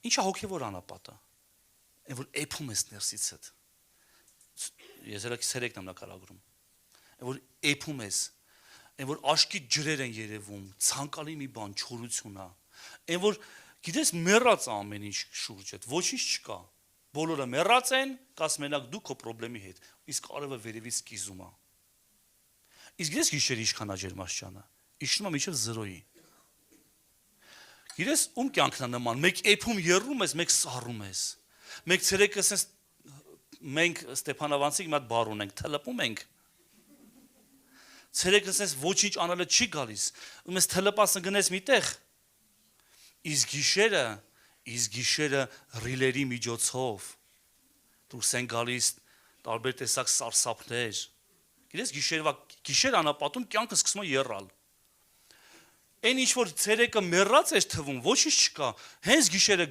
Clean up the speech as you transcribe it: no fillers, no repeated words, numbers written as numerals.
Ինչա հոգևոր անապատը։ Այն որ էփում ես ներսիցդ։ Ես երեք նամնակարագրում։ Այն որ էփում ես, այն որ աշկի ջրեր են երևում, ցանկալի մի բան, չորություն է։ Այն որ գիտես մեռած ամեն ինչ շուրջդ, ոչինչ չկա։ Բոլորը մեռած են, կաս մենակ դու քո խնդրի հետ, իսկ արևը վերևից կիզում է։ Իսկ ես գիշեր ինչքան է ջերմաստիճանը, իջնում է մինչև 0-ի։ Գիտես ում կյանքն է նման, մեկ էփում եռում ես, մեկ սառում ես։ Մեկ ցերեկը ասես մենք Ստեփանավանցիկ մի հատ բառ ունենք, թլպում ենք։ Ցերեկը ասես ոչինչ անելը չի գալիս, ում ես թլպասը գնես միտեղ։ Իսկ գիշերը ռիլերի միջոցով դուրս են գալիս տարբեր տեսակ սարսափներ։ Գիտես գիշեր անապատում կյանքը սկսում է եռալ։ Այն ինչ որ ցերեկը մեռած էր թվում, ոչինչ չկա, հենց գիշերը